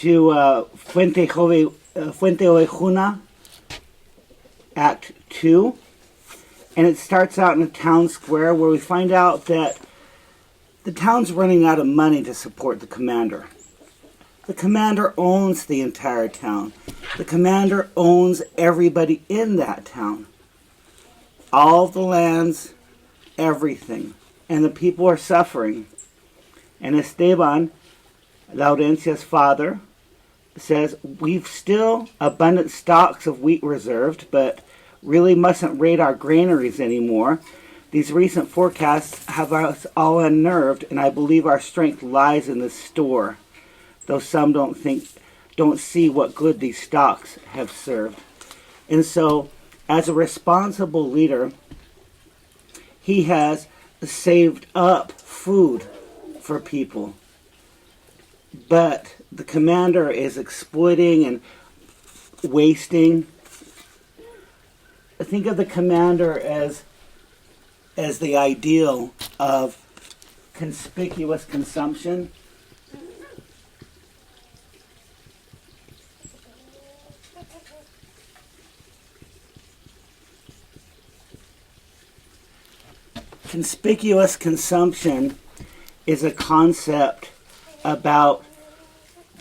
to FuenteOvejuna Act 2. And it starts out in a town square where we find out that the town's running out of money to support the commander. The commander owns the entire town. The commander owns everybody in that town. All the lands, everything. And the people are suffering. And Esteban, Laurencia's father, says, we've still abundant stocks of wheat reserved, but really mustn't raid our granaries anymore. These recent forecasts have us all unnerved, and I believe our strength lies in the store, though some don't see what good these stocks have served. And so, as a responsible leader, he has saved up food for people. But the commander is exploiting and wasting. Think of the commander as the ideal of conspicuous consumption. Conspicuous consumption is a concept about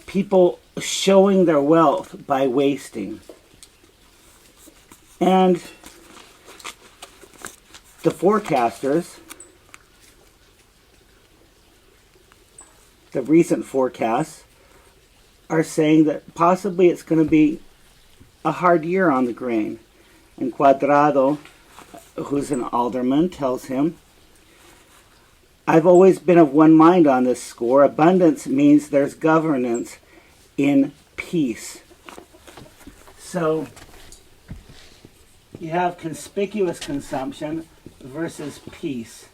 people showing their wealth by wasting. And the forecasters, the recent forecasts, are saying that possibly it's going to be a hard year on the grain. And Cuadrado, who's an alderman, tells him, I've always been of one mind on this score. Abundance means there's governance in peace. So you have conspicuous consumption versus peace.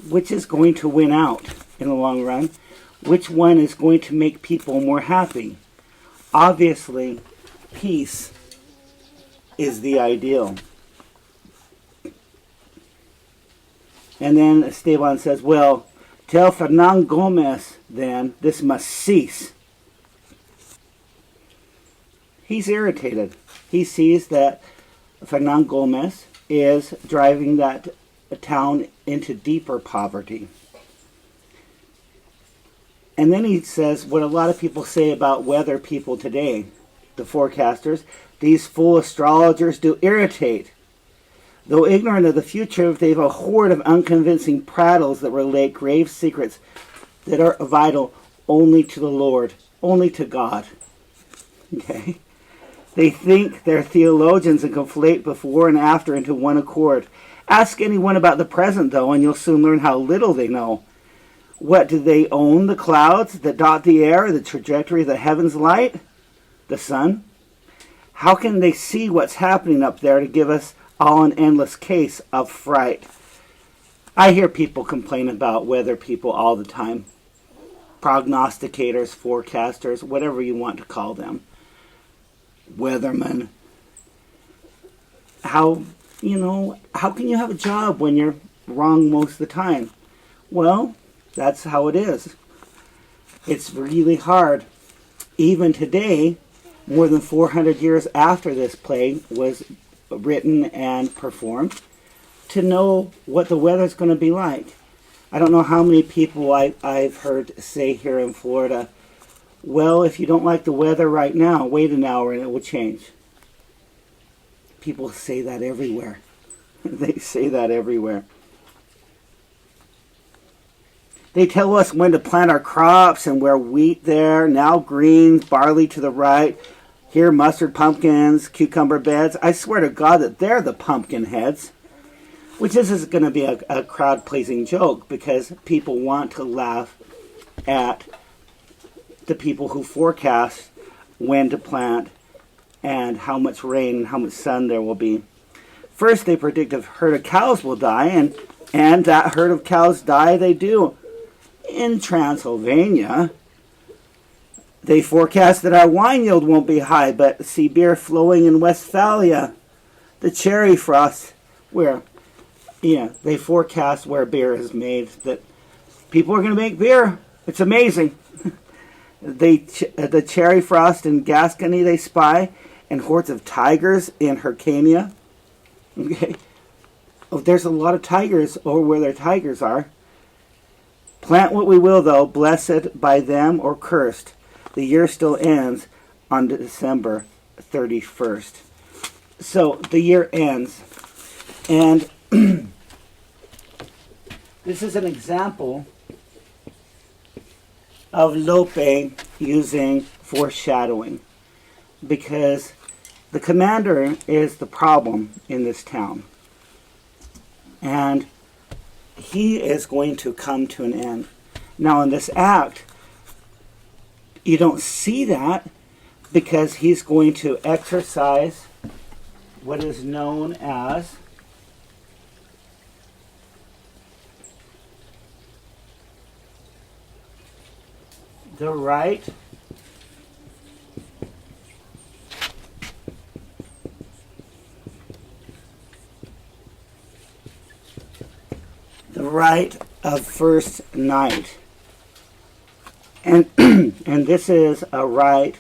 Which is going to win out in the long run? Which one is going to make people more happy? Obviously, peace is the ideal. And then Esteban says, well, tell Fernan Gomez, then, this must cease. He's irritated. He sees that Fernan Gomez is driving that town into deeper poverty. And then he says what a lot of people say about weather people today, the forecasters, these fool astrologers do irritate. Though ignorant of the future, they've a horde of unconvincing prattles that relate grave secrets that are vital only to the Lord, only to God. Okay? They think they're theologians and conflate before and after into one accord. Ask anyone about the present, though, and you'll soon learn how little they know. What do they own? The clouds that dot the air, the trajectory of the heaven's light? The sun? How can they see what's happening up there to give us all an endless case of fright? I hear people complain about weather people all the time. Prognosticators, forecasters, whatever you want to call them. Weathermen. How can you have a job when you're wrong most of the time? Well, that's how it is. It's really hard. Even today, more than 400 years after this play was written and performed, to know what the weather's going to be like. I don't know how many people I've heard say here in Florida, well, if you don't like the weather right now, wait an hour and it will change. People say that everywhere. They say that everywhere. They tell us when to plant our crops and where wheat there, now greens, barley to the right, here mustard pumpkins, cucumber beds. I swear to God that they're the pumpkin heads. Which is going to be a crowd-pleasing joke because people want to laugh at the people who forecast when to plant and how much rain and how much sun there will be. First, they predict a herd of cows will die, and that herd of cows die, they do. In Transylvania, they forecast that our wine yield won't be high, but see beer flowing in Westphalia. The cherry frost, they forecast where beer is made, that people are going to make beer. It's amazing. The cherry frost in Gascony they spy, and hordes of tigers in Hyrcania. Okay. Oh, there's a lot of tigers over where their tigers are. Plant what we will, though, blessed by them or cursed. The year still ends on December 31st. So the year ends. And this is an example of Lope using foreshadowing, because the commander is the problem in this town. And he is going to come to an end. Now in this act, you don't see that, because he's going to exercise what is known as the right of first night. And and this is a right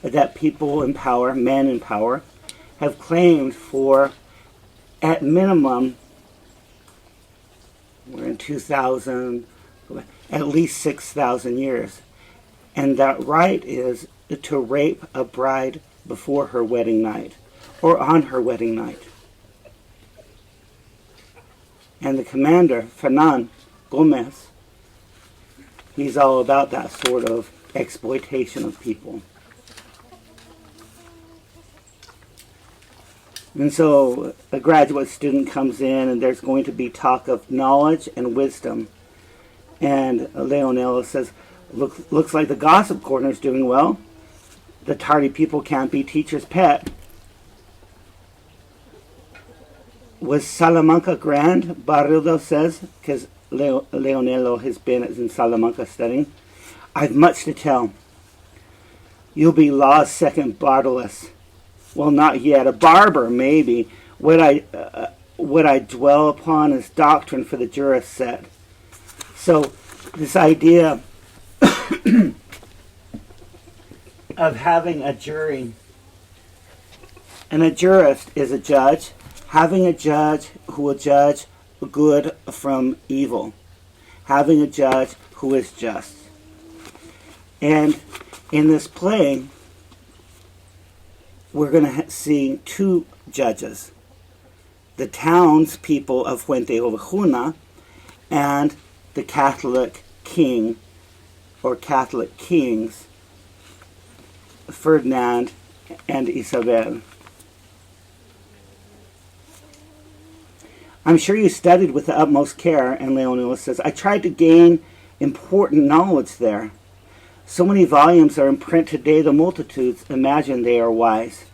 that people in power, men in power, have claimed for, at minimum, we're in 2000, at least 6,000 years. And that right is to rape a bride before her wedding night, or on her wedding night. And the commander, Fernan Gomez, he's all about that sort of exploitation of people. And so a graduate student comes in, and there's going to be talk of knowledge and wisdom. And Leonello says, looks like the gossip corner is doing well. The tardy people can't be teacher's pet. Was Salamanca grand? Barildo says, because Leonello has been in Salamanca studying. I've much to tell. You'll be law's second Bartolus. Well, not yet. A barber, maybe. What I dwell upon is doctrine for the jurist set. So, this idea of having a jury, and a jurist is a judge, having a judge who will judge good from evil, having a judge who is just. And in this play, we're going to see two judges: the townspeople of FuenteOvejuna and the Catholic king, or Catholic kings, Ferdinand and Isabel. I'm sure you studied with the utmost care, and Leonela says, I tried to gain important knowledge there. So many volumes are in print today, the multitudes imagine they are wise.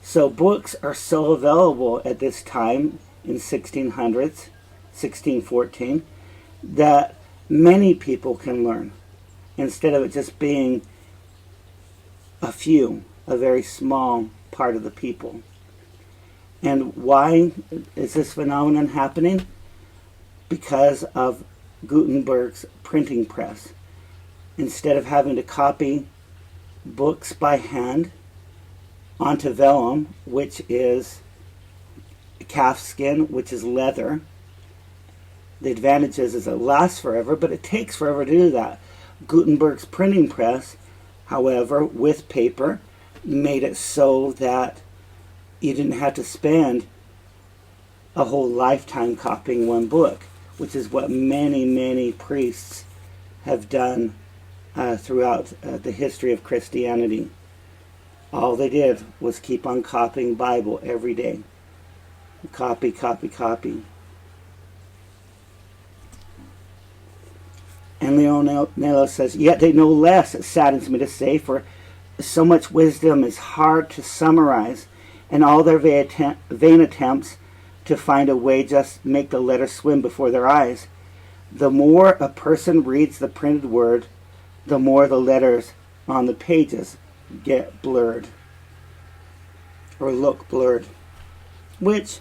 So books are so available at this time, in 1614, that many people can learn, instead of it just being a few, a very small part of the people. And why is this phenomenon happening? Because of Gutenberg's printing press. Instead of having to copy books by hand onto vellum, which is calf skin, which is leather, the advantage is it lasts forever, but it takes forever to do that. Gutenberg's printing press, however, with paper, made it so that you didn't have to spend a whole lifetime copying one book, which is what many, many priests have done throughout the history of Christianity. All they did was keep on copying Bible every day. Copy, copy, copy. And Leonello says, yet they know less, it saddens me to say, for so much wisdom is hard to summarize, and all their vain attempts to find a way just make the letters swim before their eyes. The more a person reads the printed word, the more the letters on the pages get blurred, or look blurred. Which,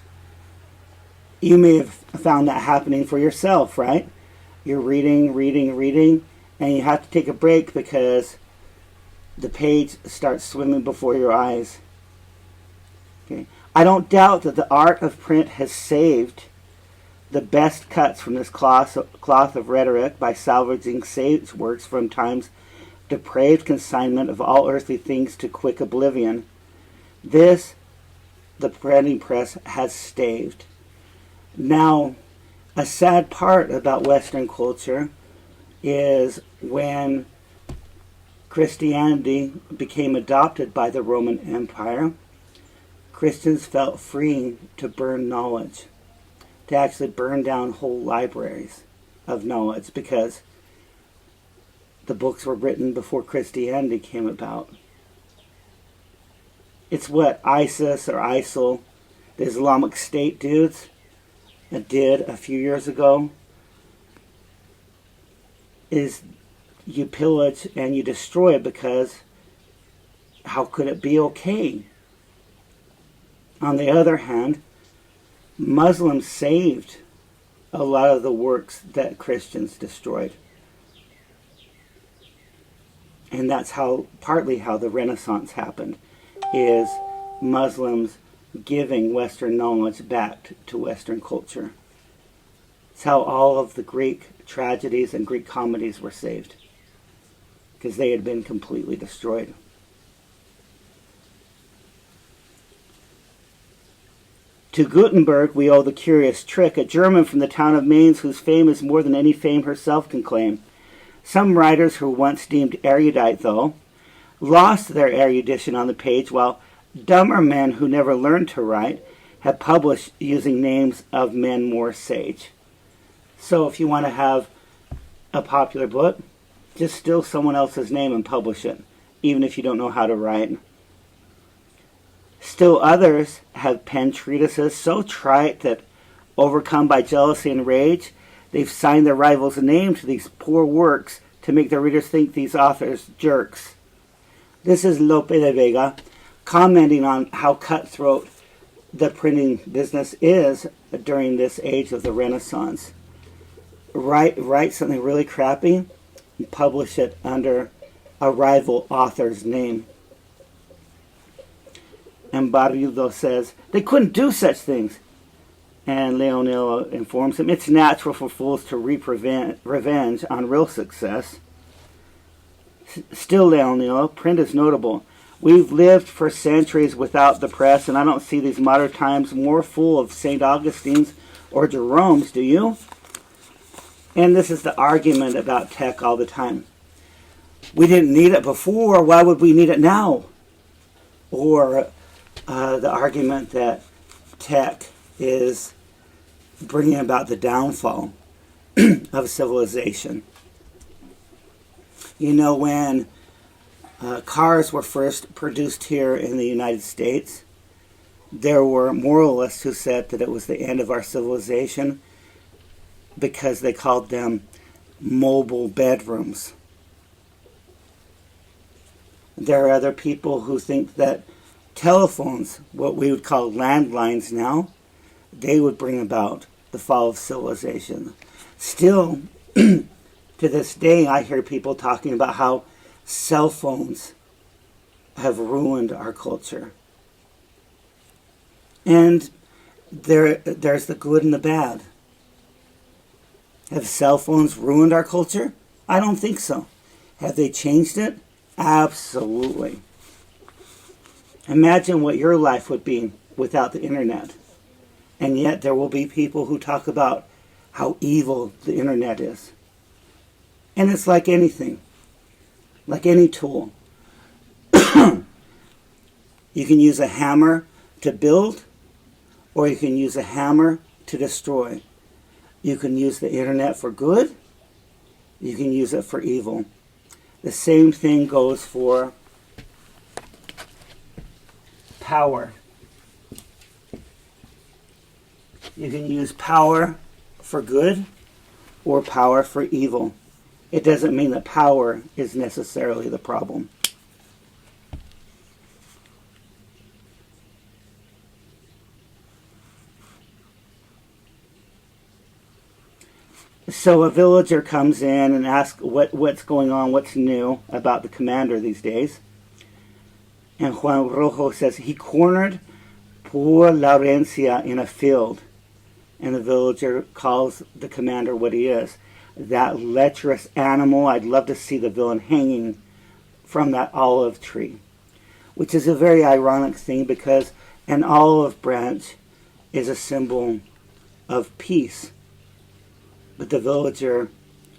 you may have found that happening for yourself, right? You're reading, and you have to take a break because the page starts swimming before your eyes. Okay. I don't doubt that the art of print has saved the best cuts from this cloth of rhetoric by salvaging sage works from time's depraved consignment of all earthly things to quick oblivion. This, the printing press has staved. Now, a sad part about Western culture is when Christianity became adopted by the Roman Empire, Christians felt free to burn knowledge, to actually burn down whole libraries of knowledge, because the books were written before Christianity came about. It's what ISIS or ISIL, the Islamic State dudes, did a few years ago, is you pillage and you destroy it, because how could it be okay? On the other hand, Muslims saved a lot of the works that Christians destroyed. And that's partly how the Renaissance happened, is Muslims giving Western knowledge back to Western culture. It's how all of the Greek tragedies and Greek comedies were saved, because they had been completely destroyed. To Gutenberg we owe the curious trick, a German from the town of Mainz whose fame is more than any fame herself can claim. Some writers who were once deemed erudite, though, lost their erudition on the page, while dumber men who never learned to write have published using names of men more sage. So if you want to have a popular book, just steal someone else's name and publish it, even if you don't know how to write. Still others have penned treatises so trite that, overcome by jealousy and rage, they've signed their rivals' name to these poor works to make their readers think these authors jerks. This is Lope de Vega commenting on how cutthroat the printing business is during this age of the Renaissance. Write something really crappy and publish it under a rival author's name. And Barbudo says, they couldn't do such things. And Leonel informs him, it's natural for fools to reap revenge on real success. Still, Leonel, print is notable. We've lived for centuries without the press, and I don't see these modern times more full of St. Augustine's or Jerome's, do you? And this is the argument about tech all the time. We didn't need it before, why would we need it now? Or the argument that tech is bringing about the downfall of civilization. You know, when cars were first produced here in the United States, there were moralists who said that it was the end of our civilization because they called them mobile bedrooms. There are other people who think that telephones, what we would call landlines now, they would bring about the fall of civilization. Still, to this day, I hear people talking about how cell phones have ruined our culture. And there's the good and the bad. Have cell phones ruined our culture? I don't think so. Have they changed it? Absolutely. Imagine what your life would be without the internet. And yet there will be people who talk about how evil the internet is. And it's like anything, like any tool. You can use a hammer to build, or you can use a hammer to destroy. You can use the internet for good, you can use it for evil. The same thing goes for power. You can use power for good or power for evil. It doesn't mean that power is necessarily the problem. So a villager comes in and asks what's going on, what's new about the commander these days. And Juan Rojo says he cornered poor Laurencia in a field. And the villager calls the commander what he is. That lecherous animal. I'd love to see the villain hanging from that olive tree. Which is a very ironic thing because an olive branch is a symbol of peace. But the villager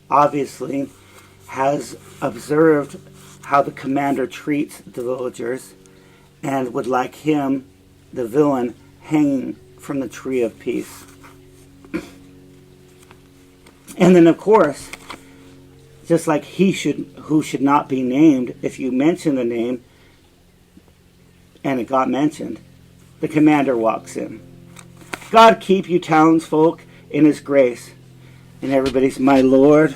obviously has observed how the commander treats the villagers and would like him, the villain, hanging from the tree of peace. And then, of course, just like who should not be named, if you mention the name and it got mentioned, the commander walks in. God keep you townsfolk in his grace. And everybody's, my lord.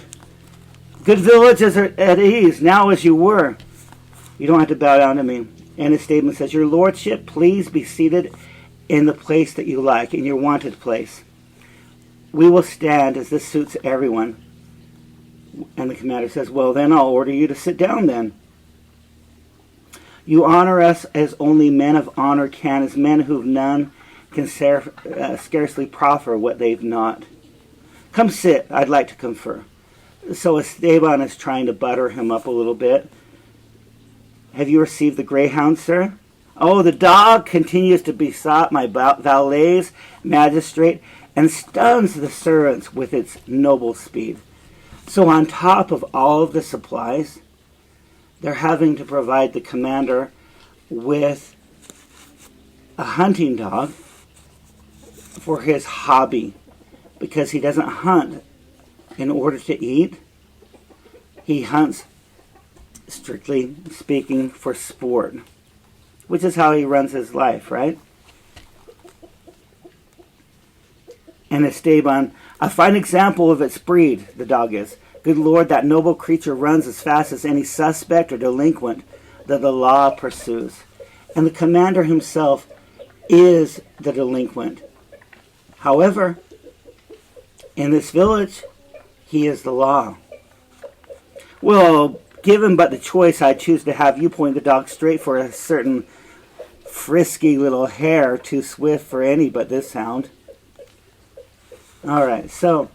Good villages are at ease, now as you were. You don't have to bow down to me. And his statement says, your lordship, please be seated in the place that you like, in your wanted place. We will stand as this suits everyone. And the commander says, well, then I'll order you to sit down then. You honor us as only men of honor can, as men who've none can scarcely proffer what they've not. Come sit, I'd like to confer. So Esteban is trying to butter him up a little bit. Have you received the greyhound, sir? Oh, the dog continues to besot my valets, magistrate, and stuns the servants with its noble speed. So on top of all of the supplies, they're having to provide the commander with a hunting dog for his hobby. Because he doesn't hunt in order to eat. He hunts, strictly speaking, for sport. Which is how he runs his life, right? And Esteban, a fine example of its breed, the dog is. Good Lord, that noble creature runs as fast as any suspect or delinquent that the law pursues. And the commander himself is the delinquent. However, in this village, he is the law. Well, given but the choice, I choose to have you point the dog straight for a certain frisky little hare, too swift for any but this hound. Alright, so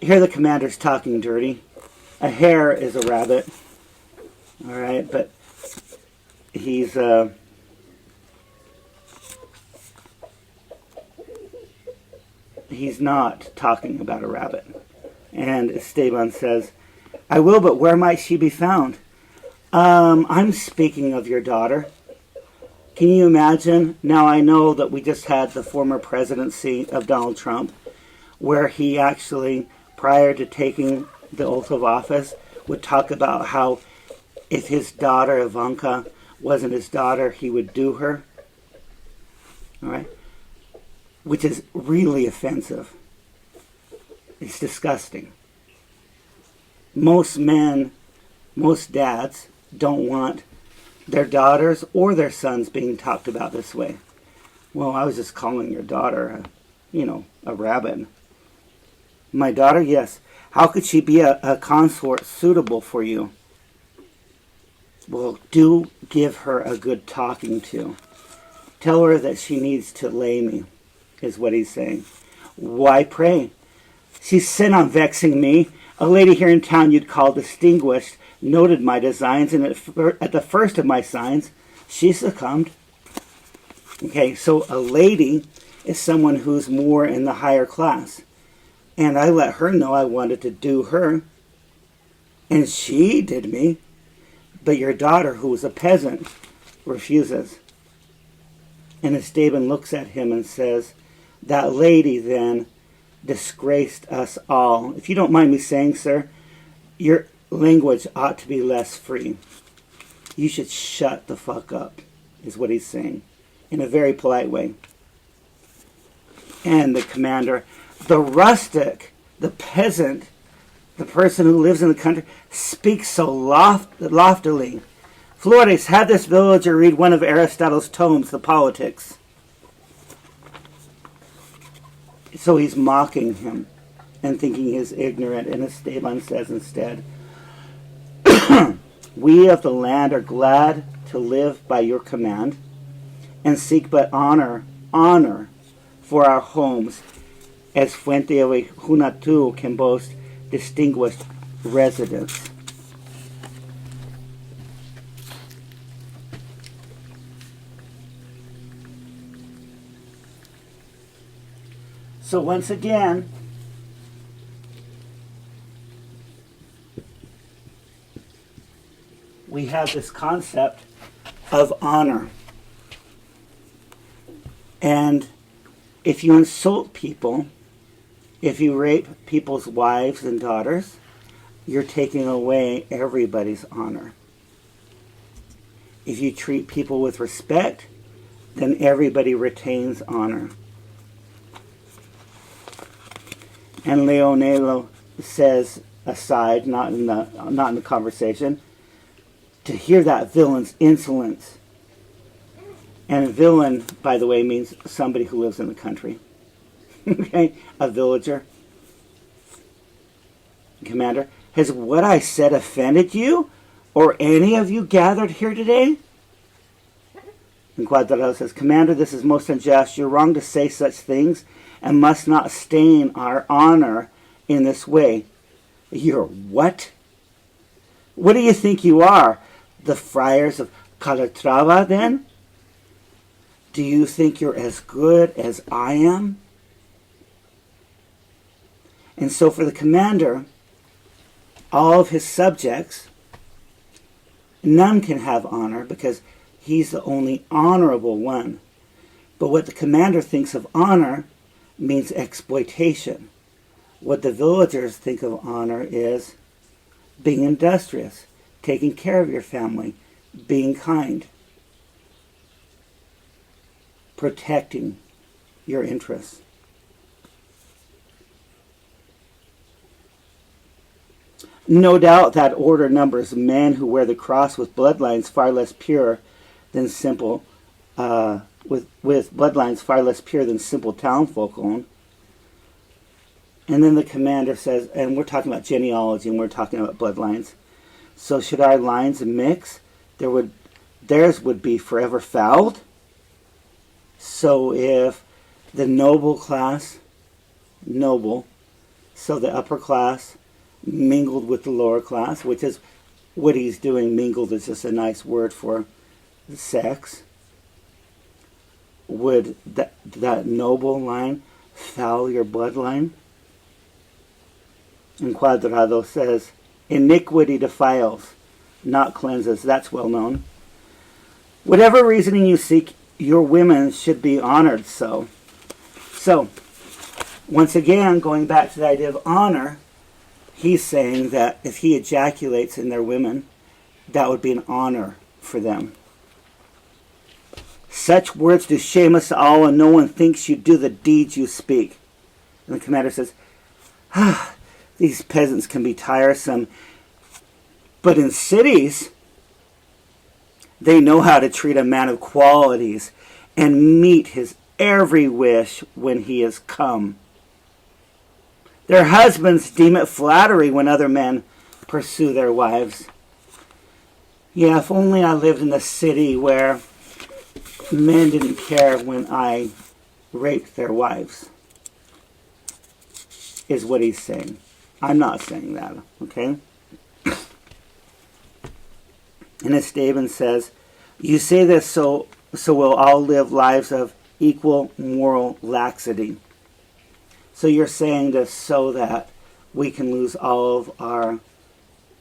here the commander's talking dirty. A hare is a rabbit. Alright, but he's not talking about a rabbit. And Esteban says, I will, but where might she be found? I'm speaking of your daughter. Can you imagine? Now I know that we just had the former presidency of Donald Trump, where he actually, prior to taking the oath of office, would talk about how if his daughter Ivanka wasn't his daughter, he would do her. All right? Which is really offensive. It's disgusting. Most men, most dads don't want their daughters or their sons being talked about this way. Well, I was just calling your daughter, a rabbit. My daughter? Yes. How could she be a consort suitable for you? Well, do give her a good talking to. Tell her that she needs to lay me, is what he's saying. Why pray? She's set on vexing me. A lady here in town you'd call distinguished noted my designs, and at the first of my signs, she succumbed. Okay, so a lady is someone who's more in the higher class. And I let her know I wanted to do her. And she did me. But your daughter, who is a peasant, refuses. And Esteban looks at him and says, that lady then disgraced us all. If you don't mind me saying, sir, your language ought to be less free. You should shut the fuck up, is what he's saying, in a very polite way. And the commander, the rustic, the peasant, the person who lives in the country, speaks so loftily. Flores, have this villager read one of Aristotle's tomes, The Politics. So he's mocking him. and thinking he is ignorant. And Esteban says instead, we of the land are glad to live by your command and seek but honor for our homes, as FuenteOvejuna can boast distinguished residence. So once again, we have this concept of honor. And if you insult people, if you rape people's wives and daughters, you're taking away everybody's honor. If you treat people with respect, then everybody retains honor. And Leonello says, aside, not in the conversation, to hear that villain's insolence. And villain, by the way, means somebody who lives in the country. Okay? A villager. Commander, has what I said offended you? Or any of you gathered here today? And Cuadrado says, Commander, this is most unjust. You're wrong to say such things and must not stain our honor in this way. You're what? What do you think you are? The friars of Calatrava, then? Do you think you're as good as I am? And so for the commander, all of his subjects, none can have honor because he's the only honorable one. But what the commander thinks of honor means exploitation. What the villagers think of honor is being industrious, taking care of your family, being kind, protecting your interests. No doubt that order numbers men who wear the cross with bloodlines far less pure than simple, with bloodlines far less pure than simple townfolk own. And then the commander says, and we're talking about genealogy and we're talking about bloodlines. So should our lines mix? Theirs would be forever fouled. So if the noble class, so the upper class mingled with the lower class, which is what he's doing. Mingled is just a nice word for sex. Would that noble line foul your bloodline? And Cuadrado says, iniquity defiles, not cleanses. That's well known. Whatever reasoning you seek, your women should be honored so. So, once again, going back to the idea of honor, he's saying that if he ejaculates in their women, that would be an honor for them. Such words do shame us all, and no one thinks you do the deeds you speak. And the commander says, these peasants can be tiresome, but in cities, they know how to treat a man of qualities and meet his every wish when he has come. Their husbands deem it flattery when other men pursue their wives. Yeah, if only I lived in a city where men didn't care when I raped their wives, is what he's saying. I'm not saying that, okay? And Esteban says, you say this so we'll all live lives of equal moral laxity. So you're saying this so that we can lose all of our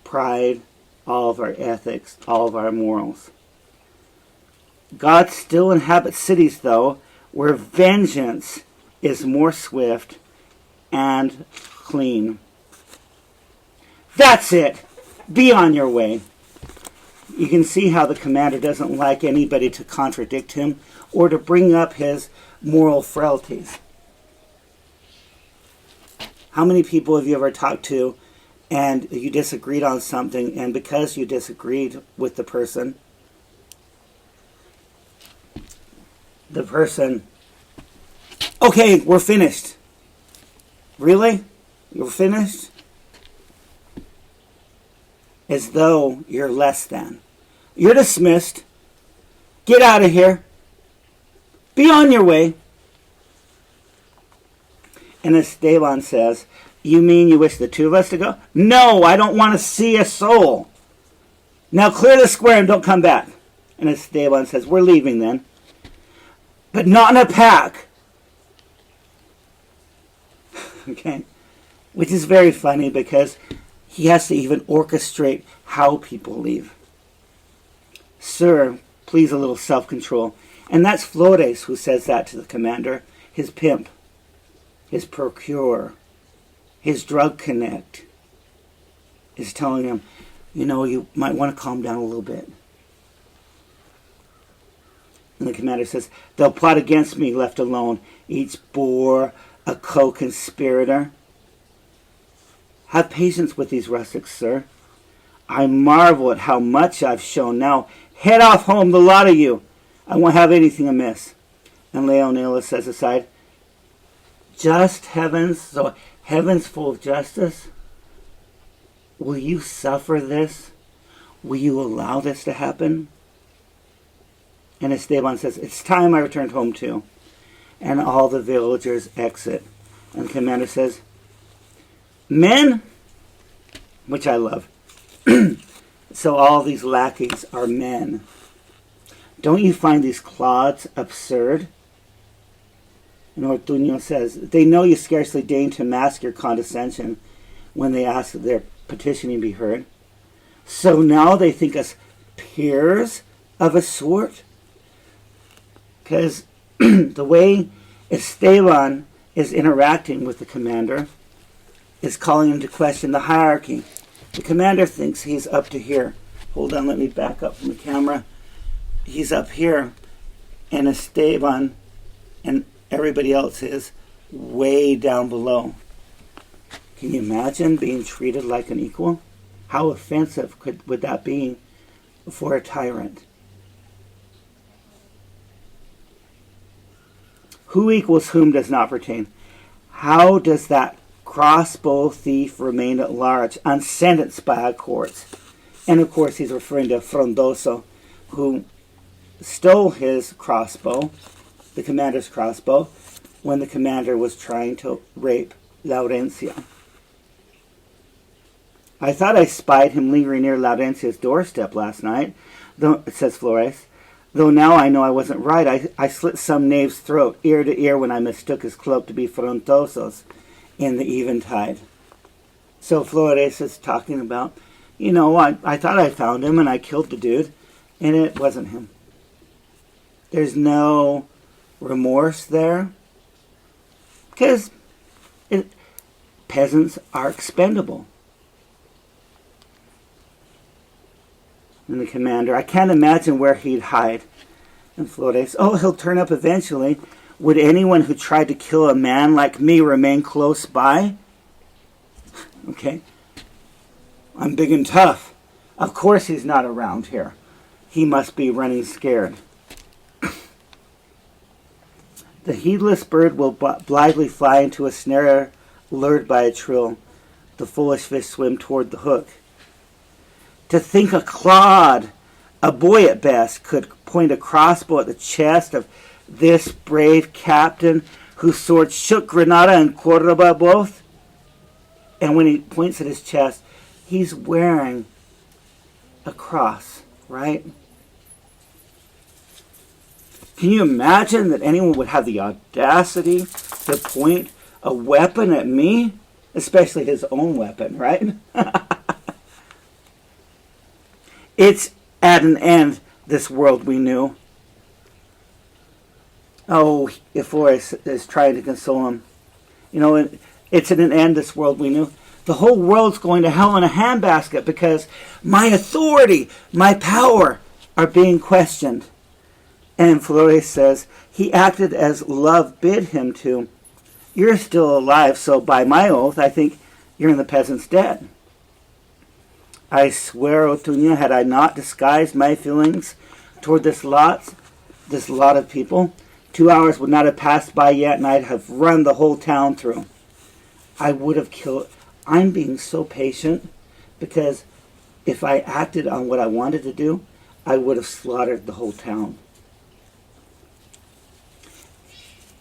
pride, all of our ethics, all of our morals. God still inhabits cities, though, where vengeance is more swift and clean. That's it. Be on your way. You can see how the commander doesn't like anybody to contradict him or to bring up his moral frailties. How many people have you ever talked to and you disagreed on something, and because you disagreed with the person, okay, we're finished. Really? You're finished? As though you're less than. You're dismissed. Get out of here. Be on your way. And Esteban says, you mean you wish the two of us to go? No, I don't want to see a soul. Now clear the square and don't come back. And Esteban says, we're leaving then. But not in a pack. Okay? Which is very funny because he has to even orchestrate how people leave. Sir, please a little self-control. And that's Flores who says that to the commander, his pimp, his procurer, his drug connect, is telling him, you know, you might want to calm down a little bit. And the commander says, they'll plot against me left alone, each bore a co-conspirator. Have patience with these rustics, sir. I marvel at how much I've shown. Now, head off home, the lot of you. I won't have anything amiss. And Leonela says aside, just heavens, so heaven's full of justice. Will you suffer this? Will you allow this to happen? And Esteban says, it's time I returned home too. And all the villagers exit. And the commander says, men, which I love. So all these lackeys are men. Don't you find these clods absurd? And Ortuño says, they know you scarcely deign to mask your condescension when they ask that their petitioning be heard. So now they think us peers of a sort? Because the way Esteban is interacting with the commander is calling into question the hierarchy. The commander thinks he's up to here. Hold on, let me back up from the camera. He's up here, and Esteban and everybody else is way down below. Can you imagine being treated like an equal? How offensive would that be for a tyrant? Who equals whom does not pertain. How does that crossbow thief remain at large, unsentenced by our courts? And of course he's referring to Frondoso, who stole his crossbow, the commander's crossbow, when the commander was trying to rape Laurencia. I thought I spied him lingering near Laurencia's doorstep last night, though, says Flores. Though now I know I wasn't right. I slit some knave's throat, ear to ear, when I mistook his cloak to be Frondoso's in the eventide. So Flores is talking about, you know, I thought I found him and I killed the dude, and it wasn't him. There's no remorse there, because peasants are expendable. And the commander, I can't imagine where he'd hide. And Flores, oh, he'll turn up eventually. Would anyone who tried to kill a man like me remain close by? Okay. I'm big and tough. Of course he's not around here. He must be running scared. The heedless bird will blithely fly into a snare lured by a trill. The foolish fish swim toward the hook. To think a clod, a boy at best, could point a crossbow at the chest of this brave captain whose sword shook Granada and Cordoba both. And when he points at his chest, he's wearing a cross, right? Can you imagine that anyone would have the audacity to point a weapon at me? Especially his own weapon, right? It's at an end, this world we knew. Oh, Flores is trying to console him. You know, it's at an end, this world we knew. The whole world's going to hell in a handbasket because my authority, my power are being questioned. And Flores says, he acted as love bid him to. You're still alive, so by my oath, I think you're in the peasant's debt. I swear, Ortuño, had I not disguised my feelings toward this lot of people, 2 hours would not have passed by yet, and I'd have run the whole town through. I would have killed. I'm being so patient because if I acted on what I wanted to do, I would have slaughtered the whole town.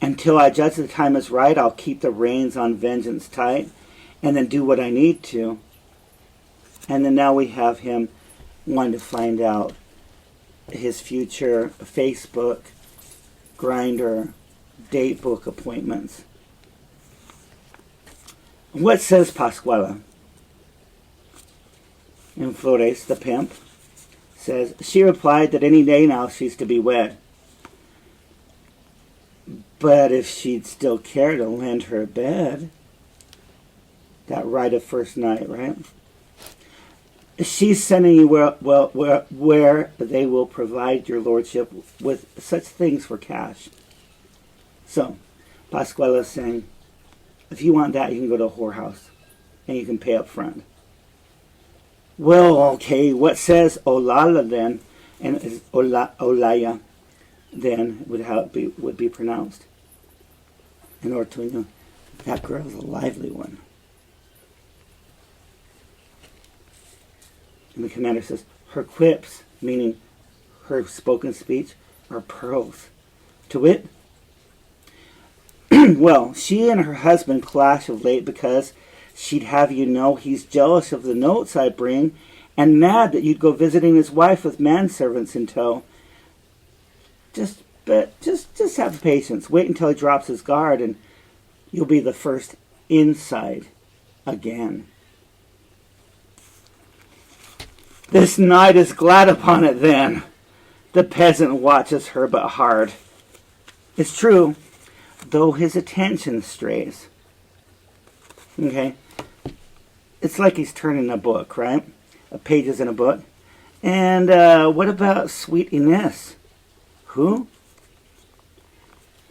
Until I judge the time is right, I'll keep the reins on vengeance tight and then do what I need to. And then now we have him wanting to find out his future Facebook, Grindr, date book appointments. What says Pascuala? And Flores, the pimp, says, she replied that any day now she's to be wed. But if she'd still care to lend her bed, that right of first night, right? She's sending you where they will provide your lordship with such things for cash. So, Pascuala is saying, if you want that, you can go to a whorehouse and you can pay up front. Well, okay, what says Olala then, and Olaya then would be pronounced. In order to know, that girl's a lively one. And the commander says, her quips, meaning her spoken speech, are pearls. To wit, well, she and her husband clash of late because she'd have you know he's jealous of the notes I bring and mad that you'd go visiting his wife with manservants in tow. Just have patience. Wait until he drops his guard and you'll be the first inside again. This knight is glad upon it then. The peasant watches her but hard. It's true, though his attention strays. Okay? It's like he's turning a book, right? Pages in a book. And what about sweet Ines? Who?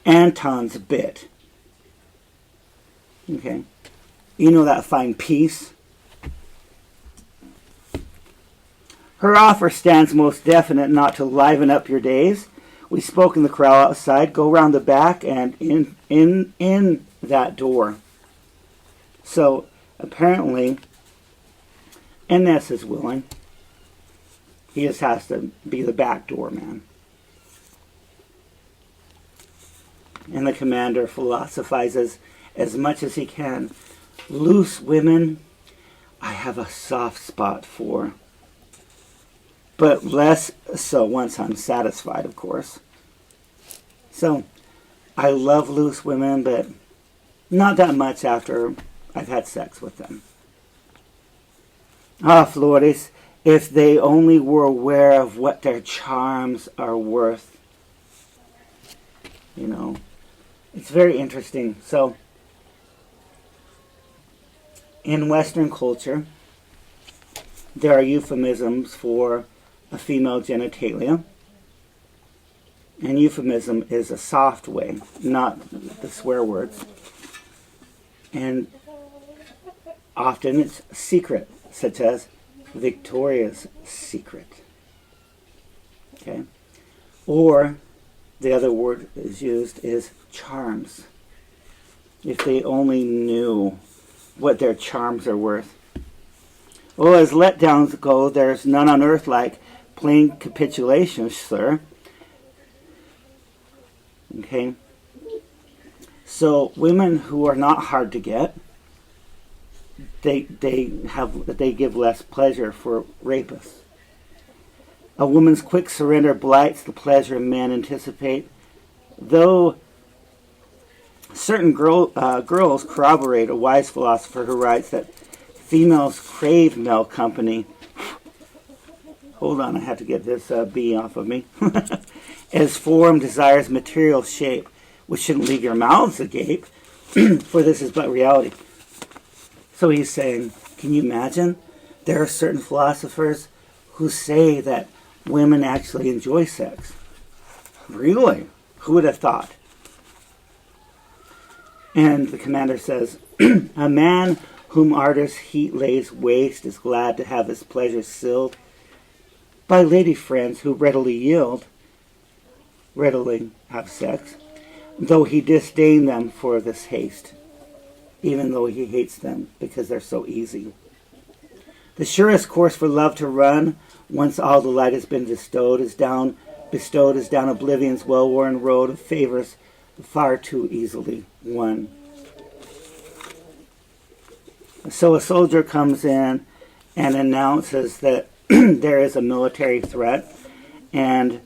Anton's bit. Okay? You know that fine piece? Her offer stands most definite not to liven up your days. We spoke in the crowd outside. Go round the back and in that door. So apparently, Ines is willing. He just has to be the back door man. And the commander philosophizes as much as he can. Loose women, I have a soft spot for. But less so once I'm satisfied, of course. So, I love loose women, but not that much after I've had sex with them. Ah, Flores, if they only were aware of what their charms are worth. You know, it's very interesting. So, in Western culture, there are euphemisms for a female genitalia. And euphemism is a soft way, not the swear words. And often it's secret, such as Victoria's Secret. Okay? Or the other word is used is charms. If they only knew what their charms are worth. Well, as letdowns go, there's none on earth like plain capitulation, sir. Okay? So women who are not hard to get, they give less pleasure for rapists. A woman's quick surrender blights the pleasure men anticipate, though certain girls corroborate a wise philosopher who writes that females crave male company. Hold on, I have to get this bee off of me. As form desires material shape, which shouldn't leave your mouths agape, for this is but reality. So he's saying, can you imagine? There are certain philosophers who say that women actually enjoy sex. Really? Who would have thought? And the commander says, a man whom ardor's heat lays waste is glad to have his pleasures stilled by lady friends who readily have sex, though he disdain them for this haste. even though he hates them because they're so easy. The surest course for love to run, once all the light has been bestowed, is down oblivion's well-worn road of favors far too easily won. So a soldier comes in and announces that there is a military threat, and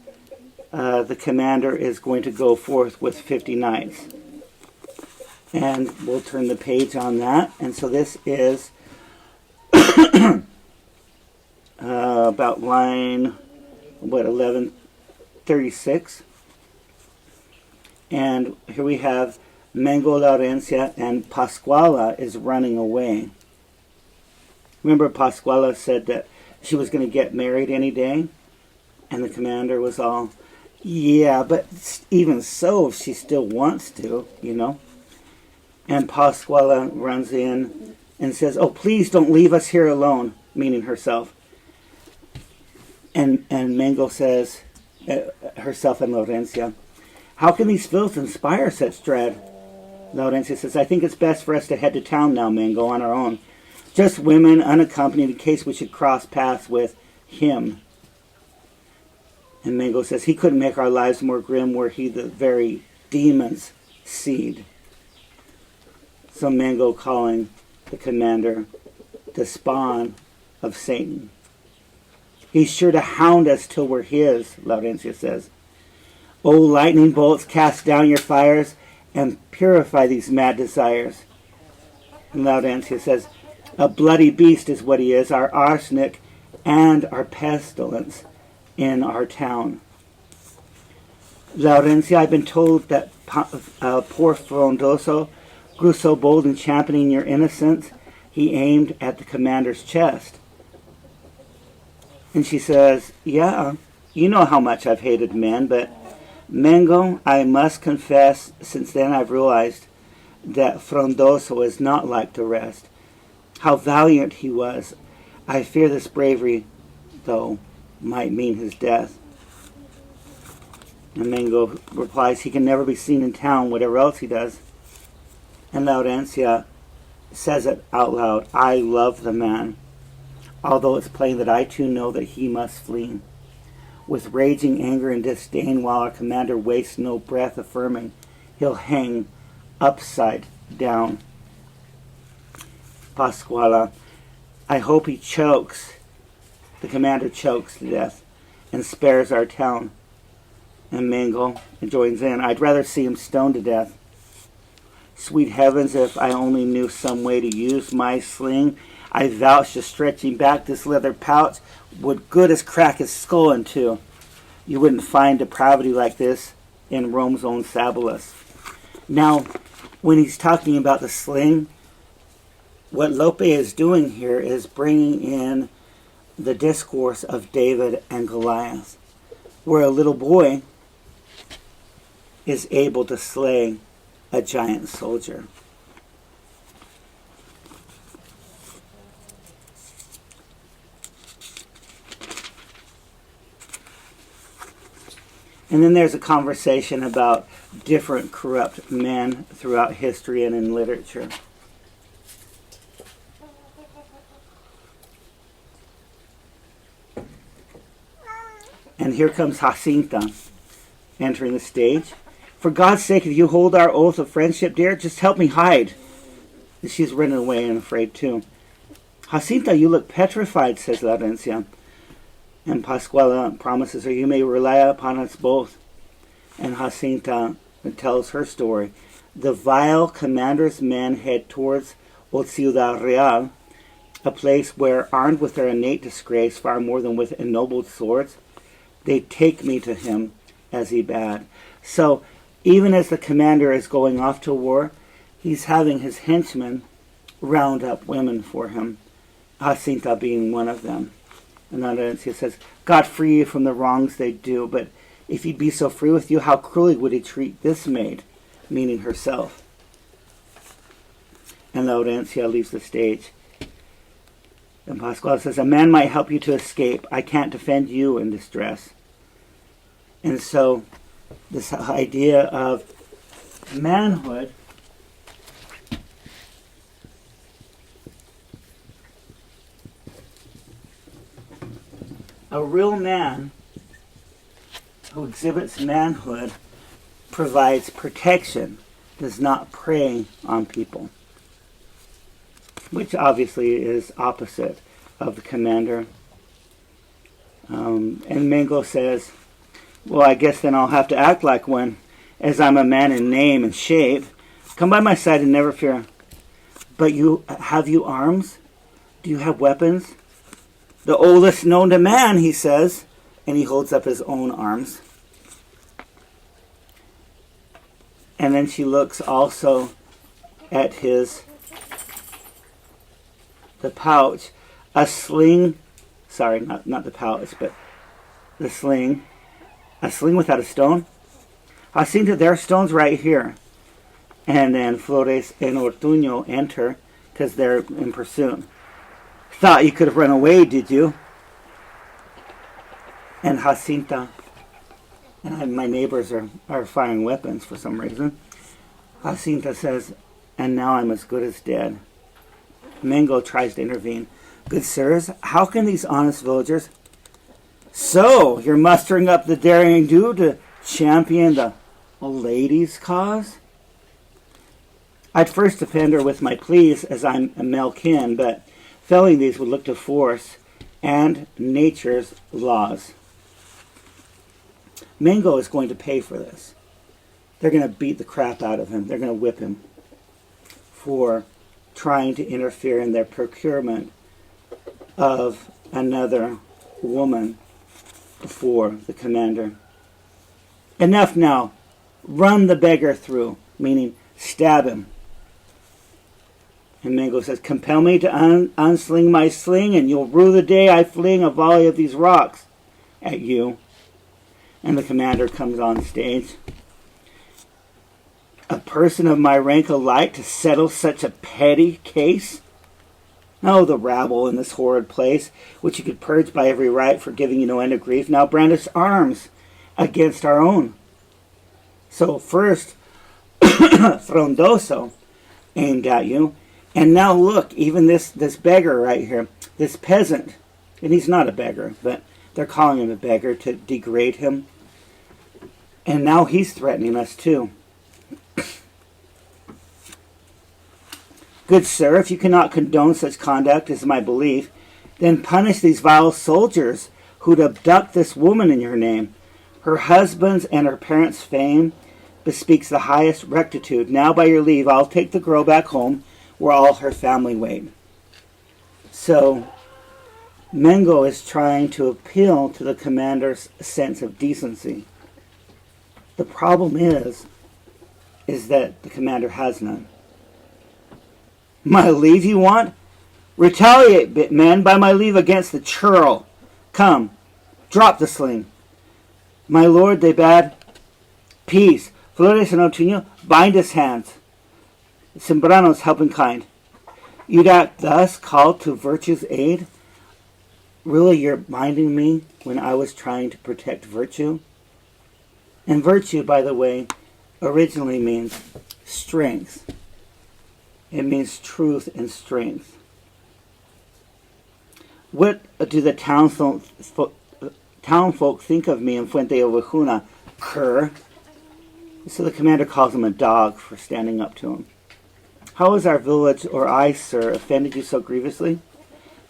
the commander is going to go forth with 50 knights. And we'll turn the page on that. And so this is about line, 1136. And here we have Mango, Laurencia, and Pascuala is running away. Remember, Pascuala said that she was going to get married any day? And the commander was all, yeah, but even so, she still wants to, you know. And Pascuala runs in and says, oh, please don't leave us here alone, meaning herself. And Mango says, herself and Laurencia, how can these filths inspire such dread? Laurencia says, I think it's best for us to head to town now, Mango, on our own. Just women, unaccompanied, in case we should cross paths with him. And Mango says, he couldn't make our lives more grim were he the very demon's seed. So Mango calling the commander the spawn of Satan. He's sure to hound us till we're his, Laurencia says. O lightning bolts, cast down your fires and purify these mad desires. And Laurencia says, a bloody beast is what he is, our arsenic and our pestilence in our town. Laurencia, I've been told that poor Frondoso grew so bold in championing your innocence, he aimed at the commander's chest. And she says, yeah, you know how much I've hated men, but Mango, I must confess, since then I've realized that Frondoso is not like the rest. How valiant he was. I fear this bravery, though, might mean his death. And Mango replies, he can never be seen in town, whatever else he does. And Laurencia says it out loud, I love the man, although it's plain that I too know that he must flee. With raging anger and disdain, while our commander wastes no breath affirming, he'll hang upside down. Pascuala, I hope he chokes, the commander chokes to death, and spares our town. And Mango joins in, I'd rather see him stoned to death. Sweet heavens, if I only knew some way to use my sling, I vouch to stretching back this leather pouch would good as crack his skull in two. You wouldn't find depravity like this in Rome's own Sabulas. Now, when he's talking about the sling, what Lope is doing here is bringing in the discourse of David and Goliath, where a little boy is able to slay a giant soldier. And then there's a conversation about different corrupt men throughout history and in literature. And here comes Jacinta entering the stage. For God's sake, if you hold our oath of friendship, dear, just help me hide. She's running away and afraid too. Jacinta, you look petrified, says Laurencia. And Pascuala promises her, you may rely upon us both. And Jacinta tells her story. The vile commander's men head towards Old Ciudad Real, a place where, armed with their innate disgrace far more than with ennobled swords, they take me to him as he bade. So, even as the commander is going off to war, he's having his henchmen round up women for him, Jacinta being one of them. And Laurencia says, God free you from the wrongs they do, but if he'd be so free with you, how cruelly would he treat this maid, meaning herself. And Laurencia leaves the stage. And Pascual says, a man might help you to escape. I can't defend you in distress. And so this idea of manhood A real man who exhibits manhood provides protection, does not prey on people, which obviously is opposite of the commander. And Mango says, well, I guess then I'll have to act like one, as I'm a man in name and shape. Come by my side and never fear. But have you arms? Do you have weapons? The oldest known to man, he says, and he holds up his own arms. And then she looks also at the pouch, a sling, sorry, not the pouch, but the sling, a sling without a stone. I seen that there are stones right here. And then Flores and Ortuño enter because they're in pursuit. Thought you could have run away, did you? And Jacinta, and my neighbors are firing weapons for some reason. Jacinta says, and now I'm as good as dead. Mango tries to intervene. Good sirs, how can these honest villagers... So, you're mustering up the daring do to champion the ladies' cause? I'd first defend her with my pleas, as I'm a male kin, but failing these would look to force and nature's laws. Mango is going to pay for this. They're going to beat the crap out of him. They're going to whip him for trying to interfere in their procurement of another woman for the commander. Enough now. Run the beggar through, meaning stab him. And Mango says, compel me to unsling my sling, and you'll rue the day I fling a volley of these rocks at you. And the commander comes on stage. A person of my rank alike to settle such a petty case? Oh, the rabble in this horrid place, which you could purge by every right for giving you no end of grief, now brandish arms against our own. So first, Frondoso aimed at you, and now look, even this beggar right here, this peasant, and he's not a beggar, but they're calling him a beggar to degrade him. And now he's threatening us too. Good sir, if you cannot condone such conduct as my belief, then punish these vile soldiers who'd abduct this woman in your name. Her husband's and her parents' fame bespeaks the highest rectitude. Now, by your leave, I'll take the girl back home where all her family wait. So, Mango is trying to appeal to the commander's sense of decency. The problem is that the commander has none. My leave you want? Retaliate, men, by my leave against the churl. Come, drop the sling. My lord, they bade, peace. Flores and Ortuño, bind his hands. Sembrano's helping kind. You'd act thus, called to virtue's aid? Really, you're binding me when I was trying to protect virtue? And virtue, by the way, originally means strength. It means truth and strength. What do the townfolk think of me in FuenteOvejuna, cur? So the commander calls him a dog for standing up to him. How has our village, or I, sir, offended you so grievously?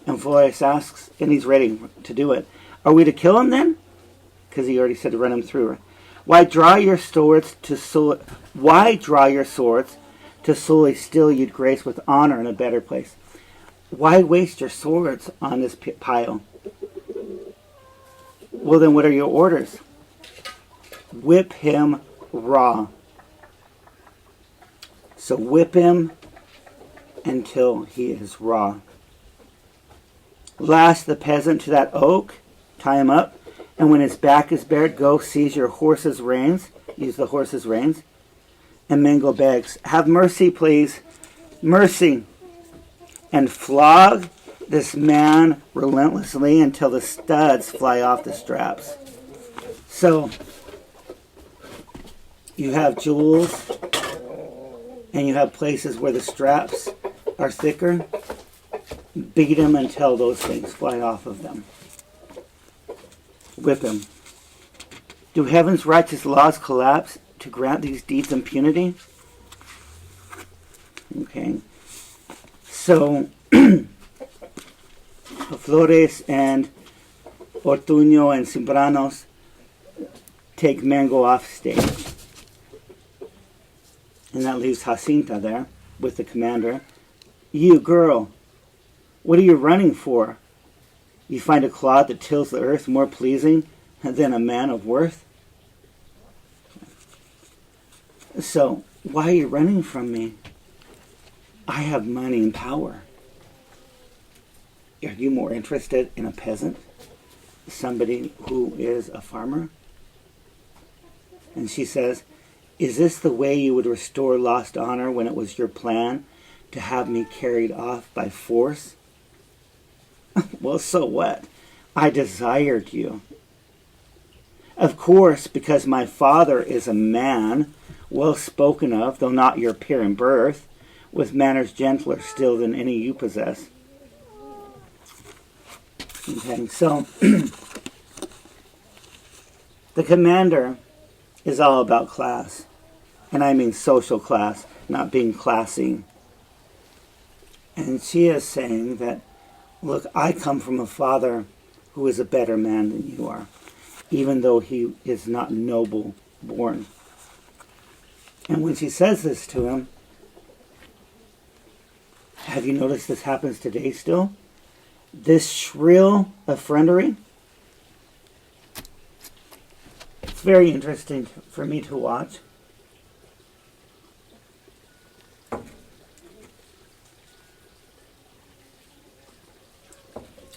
And Flores asks, and he's ready to do it, are we to kill him then? Because he already said to run him through. Why draw your swords to sully still you'd grace with honor in a better place? Why waste your swords on this pile? Well, then what are your orders? Whip him raw. So whip him until he is raw. Lash the peasant to that oak, tie him up, and when his back is bared, go seize your horse's reins, use the horse's reins. And Mango begs, have mercy, please, mercy, and flog this man relentlessly until the studs fly off the straps. So, you have jewels, and you have places where the straps are thicker. Beat them until those things fly off of them. whip him. Do heaven's righteous laws collapse to grant these deeds impunity? Okay. So, Flores and Ortuño and Simbranos take Mango off stage. And that leaves Jacinta there with the commander. You, girl, what are you running for? You find a clod that tills the earth more pleasing than a man of worth? So, why are you running from me? I have money and power. Are you more interested in a peasant? Somebody who is a farmer? And she says, is this the way you would restore lost honor when it was your plan to have me carried off by force? Well, so what? I desired you. Of course, because my father is a man, well spoken of, though not your peer in birth, with manners gentler still than any you possess. Okay, so the commander is all about class. And I mean social class, not being classy. And she is saying that, look, I come from a father who is a better man than you are, even though he is not noble born. And when she says this to him, have you noticed this happens today still? This shrill effrontery. It's very interesting for me to watch.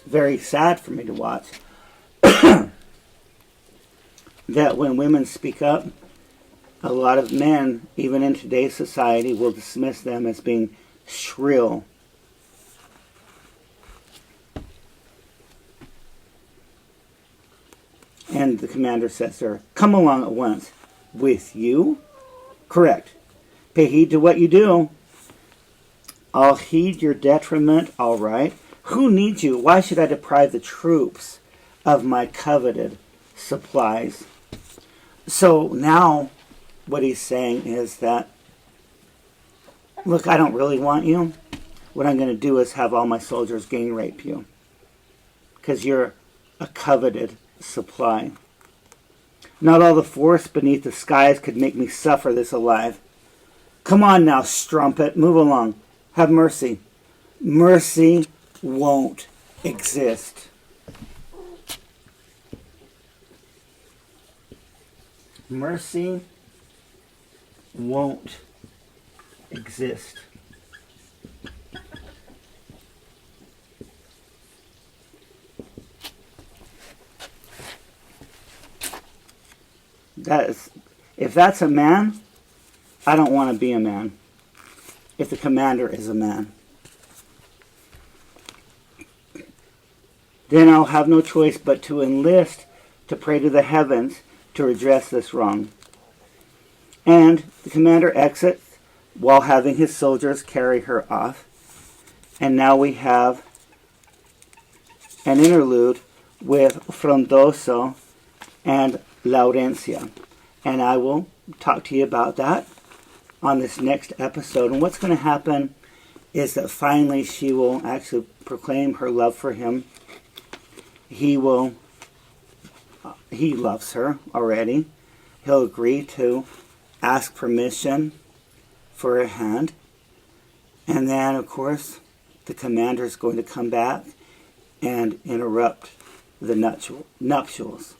Very sad for me to watch. That when women speak up, a lot of men, even in today's society, will dismiss them as being shrill. And the commander says to her, come along at once. With you? Correct. Pay heed to what you do. I'll heed your detriment, all right. Who needs you? Why should I deprive the troops of my coveted supplies? So now what he's saying is that, look, I don't really want you. What I'm going to do is have all my soldiers gang rape you. Because you're a coveted supply. Not all the force beneath the skies could make me suffer this alive. Come on now, strumpet, move along. Have mercy. Mercy won't exist. Mercy won't exist. If that's a man, I don't want to be a man. If the commander is a man. Then I'll have no choice but to enlist to pray to the heavens to redress this wrong. And the commander exits while having his soldiers carry her off. And now we have an interlude with Frondoso and Laurencia. And I will talk to you about that on this next episode. And what's going to happen is that finally she will actually proclaim her love for him. He loves her already. He'll agree to ask permission for her hand. And then, of course, the commander is going to come back and interrupt the nuptials.